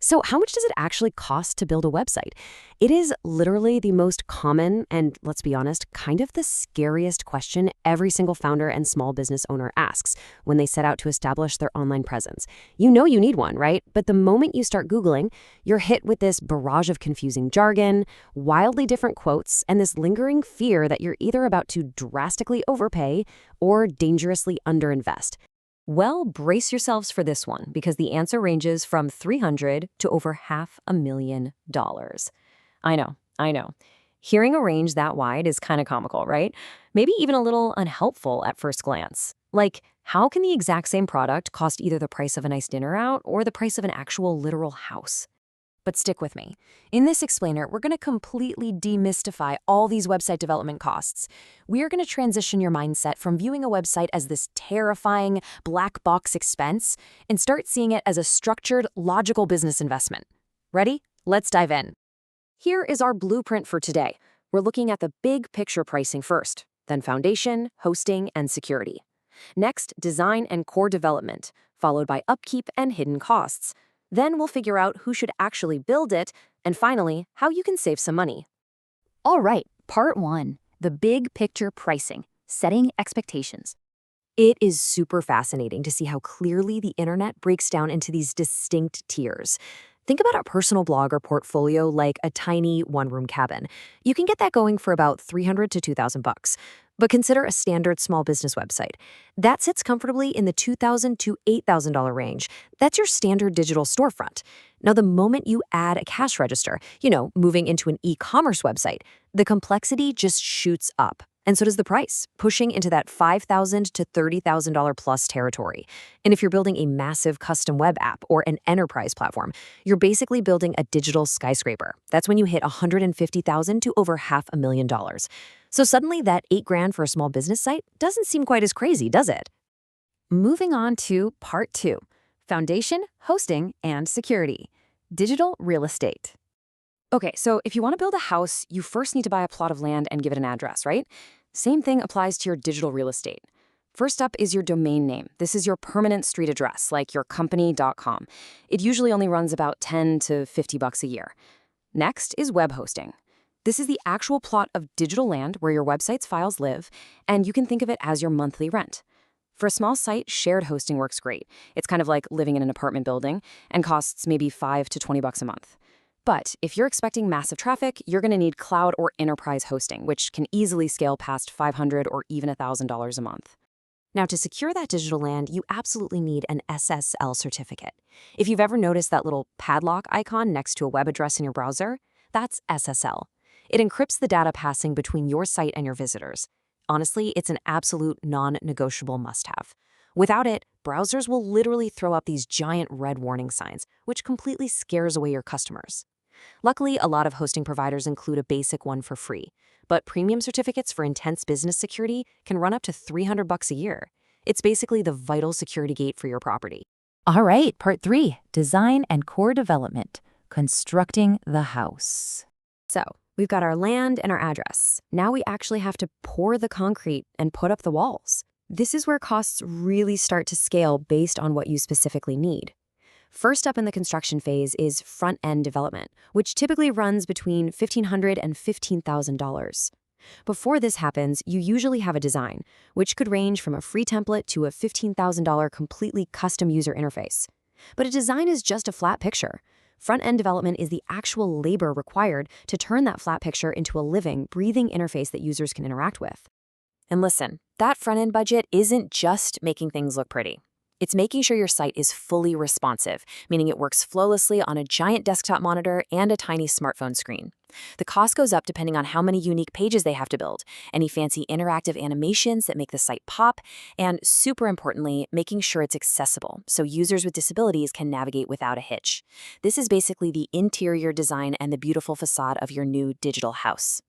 So how much does it actually cost to build a website? It is literally the most common and, let's be honest, kind of the scariest question every single founder and small business owner asks when they set out to establish their online presence. You know you need one, right? But the moment you start Googling, you're hit with this barrage of confusing jargon, wildly different quotes, and this lingering fear that you're either about to drastically overpay or dangerously underinvest. Well, brace yourselves for this one, because the answer ranges from $300 to over $500,000. I know. Hearing a range that wide is kind of comical, right? Maybe even a little unhelpful at first glance. Like, how can the exact same product cost either the price of a nice dinner out or the price of an actual literal house? But stick with me. In this explainer, we're going to completely demystify all these website development costs. We are going to transition your mindset from viewing a website as this terrifying black box expense and start seeing it as a structured, logical business investment. Ready? Let's dive in. Here is our blueprint for today. We're looking at the big picture pricing first, then foundation, hosting, and security. Next, design and core development, followed by upkeep and hidden costs. Then we'll figure out who should actually build it, and finally, how you can save some money. All right, part one, the big picture pricing, setting expectations. It is super fascinating to see how clearly the internet breaks down into these distinct tiers. Think about a personal blog or portfolio like a tiny one-room cabin. You can get that going for about $300 to $2,000. But consider a standard small business website. That sits comfortably in the $2,000 to $8,000 range. That's your standard digital storefront. Now, the moment you add a cash register, moving into an e-commerce website, the complexity just shoots up. And so does the price, pushing into that $5,000 to $30,000 plus territory. And if you're building a massive custom web app or an enterprise platform, you're basically building a digital skyscraper. That's when you hit $150,000 to over $500,000. So suddenly that $8,000 for a small business site doesn't seem quite as crazy, does it? Moving on to part two, foundation, hosting, and security, digital real estate. Okay, so if you want to build a house, you first need to buy a plot of land and give it an address, right? Same thing applies to your digital real estate. First up is your domain name. This is your permanent street address, like your company.com. It usually only runs about $10 to $50 a year. Next is web hosting. This is the actual plot of digital land where your website's files live, and you can think of it as your monthly rent. For a small site, shared hosting works great. It's kind of like living in an apartment building and costs maybe $5 to $20 a month. But if you're expecting massive traffic, you're going to need cloud or enterprise hosting, which can easily scale past $500 or even $1,000 a month. Now, to secure that digital land, you absolutely need an SSL certificate. If you've ever noticed that little padlock icon next to a web address in your browser, that's SSL. It encrypts the data passing between your site and your visitors. Honestly, it's an absolute non-negotiable must-have. Without it, browsers will literally throw up these giant red warning signs, which completely scares away your customers. Luckily, a lot of hosting providers include a basic one for free, but premium certificates for intense business security can run up to $300 a year. It's basically the vital security gate for your property. All right, part three, design and core development, constructing the house. So, we've got our land and our address. Now we actually have to pour the concrete and put up the walls. This is where costs really start to scale based on what you specifically need. First up in the construction phase is front-end development, which typically runs between $1,500 and $15,000. Before this happens, you usually have a design, which could range from a free template to a $15,000 completely custom user interface. But a design is just a flat picture. Front-end development is the actual labor required to turn that flat picture into a living, breathing interface that users can interact with. And listen, that front-end budget isn't just making things look pretty. It's making sure your site is fully responsive, meaning it works flawlessly on a giant desktop monitor and a tiny smartphone screen. The cost goes up depending on how many unique pages they have to build, any fancy interactive animations that make the site pop, and super importantly, making sure it's accessible so users with disabilities can navigate without a hitch. This is basically the interior design and the beautiful facade of your new digital house.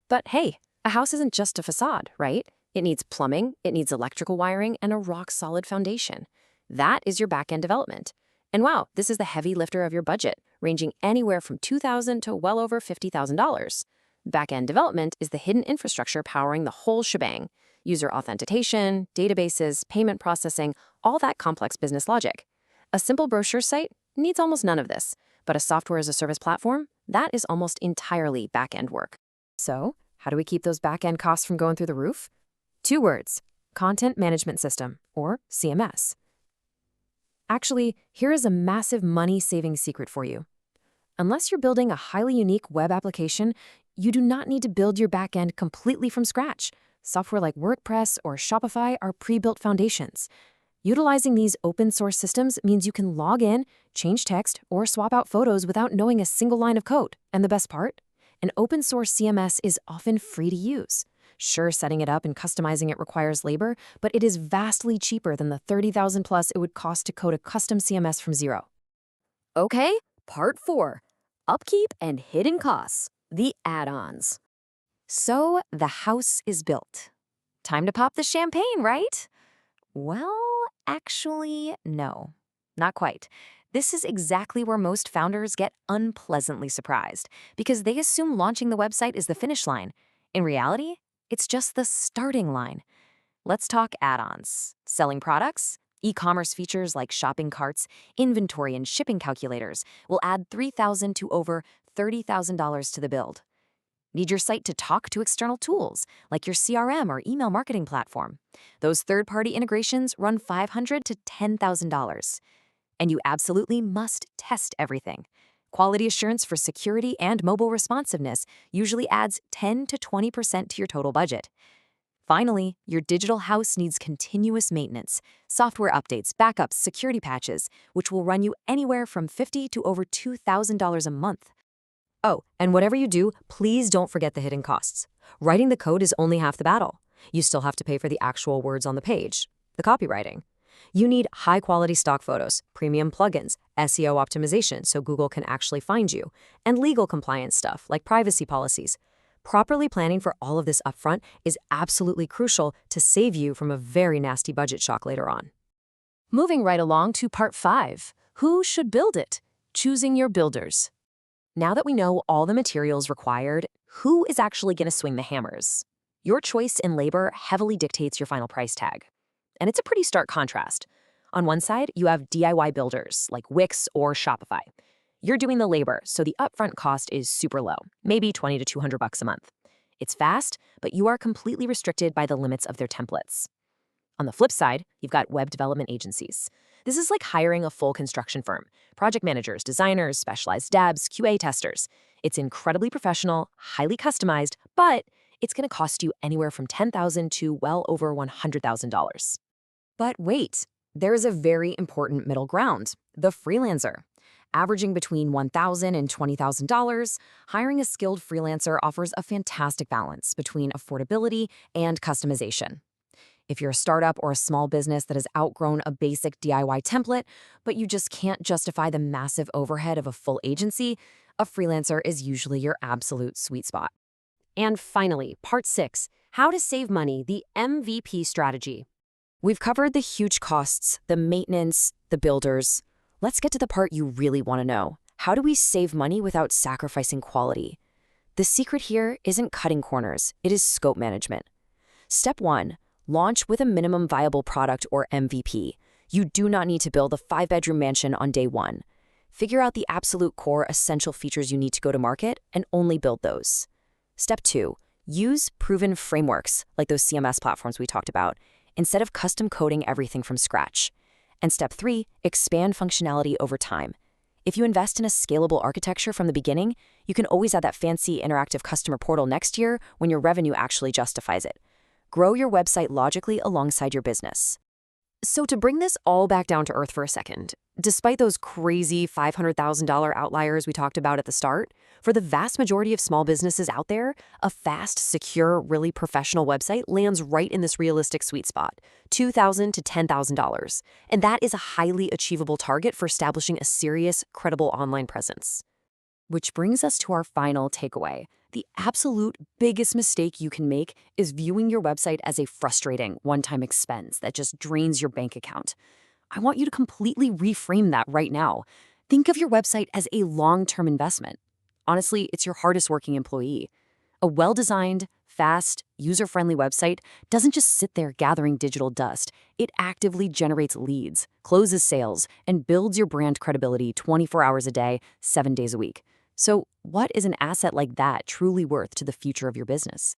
But hey, a house isn't just a facade, right? It needs plumbing, it needs electrical wiring, and a rock-solid foundation. That is your back-end development. And wow, this is the heavy lifter of your budget, ranging anywhere from $2,000 to well over $50,000. Back-end development is the hidden infrastructure powering the whole shebang. User authentication, databases, payment processing, all that complex business logic. A simple brochure site needs almost none of this, But a software as a service platform, that is almost entirely back-end work. So, how do we keep those back-end costs from going through the roof? 2 words: content management system, or CMS. Actually, here is a massive money-saving secret for you. Unless you're building a highly unique web application, you do not need to build your backend completely from scratch. Software like WordPress or Shopify are pre-built foundations. Utilizing these open-source systems means you can log in, change text, or swap out photos without knowing a single line of code. And the best part? An open-source CMS is often free to use. Sure, setting it up and customizing it requires labor, but it is vastly cheaper than the $30,000 plus it would cost to code a custom CMS from zero. Okay, part 4. Upkeep and hidden costs, the add-ons. So the house is built. Time to pop the champagne, right? Well, actually, no, not quite. This is exactly where most founders get unpleasantly surprised because they assume launching the website is the finish line. In reality, it's just the starting line. Let's talk add-ons. Selling products, e-commerce features like shopping carts, inventory, and shipping calculators will add $3,000 to over $30,000 to the build. Need your site to talk to external tools like your CRM or email marketing platform. Those third-party integrations run $500 to $10,000. And you absolutely must test everything. Quality assurance for security and mobile responsiveness usually adds 10 to 20% to your total budget. Finally, your digital house needs continuous maintenance, software updates, backups, security patches, which will run you anywhere from $50 to over $2,000 a month. Oh, and whatever you do, please don't forget the hidden costs. Writing the code is only half the battle. You still have to pay for the actual words on the page, the copywriting. You need high-quality stock photos, premium plugins, SEO optimization so Google can actually find you, and legal compliance stuff like privacy policies. Properly planning for all of this upfront is absolutely crucial to save you from a very nasty budget shock later on. Moving right along to part 5, who should build it? Choosing your builders. Now that we know all the materials required, who is actually going to swing the hammers? Your choice in labor heavily dictates your final price tag. And it's a pretty stark contrast. On one side, you have DIY builders like Wix or Shopify. You're doing the labor, so the upfront cost is super low, maybe $20 to $200 a month. It's fast, but you are completely restricted by the limits of their templates. On the flip side, you've got web development agencies. This is like hiring a full construction firm. Project managers, designers, specialized devs, QA testers. It's incredibly professional, highly customized, but it's going to cost you anywhere from $10,000 to well over $100,000. But wait, there is a very important middle ground, the freelancer. Averaging between $1,000 and $20,000, hiring a skilled freelancer offers a fantastic balance between affordability and customization. If you're a startup or a small business that has outgrown a basic DIY template, but you just can't justify the massive overhead of a full agency, a freelancer is usually your absolute sweet spot. And finally, part 6, how to save money, the MVP strategy. We've covered the huge costs, the maintenance, the builders. Let's get to the part you really want to know. How do we save money without sacrificing quality? The secret here isn't cutting corners, it is scope management. Step 1, launch with a minimum viable product or MVP. You do not need to build a 5-bedroom mansion on day 1. Figure out the absolute core essential features you need to go to market and only build those. Step 2, use proven frameworks like those CMS platforms we talked about, instead of custom coding everything from scratch. And step 3, expand functionality over time. If you invest in a scalable architecture from the beginning, you can always add that fancy interactive customer portal next year when your revenue actually justifies it. Grow your website logically alongside your business. So to bring this all back down to earth for a second, despite those crazy $500,000 outliers we talked about at the start, for the vast majority of small businesses out there, a fast, secure, really professional website lands right in this realistic sweet spot, $2,000 to $10,000. And that is a highly achievable target for establishing a serious, credible online presence. Which brings us to our final takeaway. The absolute biggest mistake you can make is viewing your website as a frustrating one-time expense that just drains your bank account. I want you to completely reframe that right now. Think of your website as a long-term investment. Honestly, it's your hardest working employee. A well-designed, fast, user-friendly website doesn't just sit there gathering digital dust. It actively generates leads, closes sales, and builds your brand credibility 24 hours a day, 7 days a week. So, what is an asset like that truly worth to the future of your business?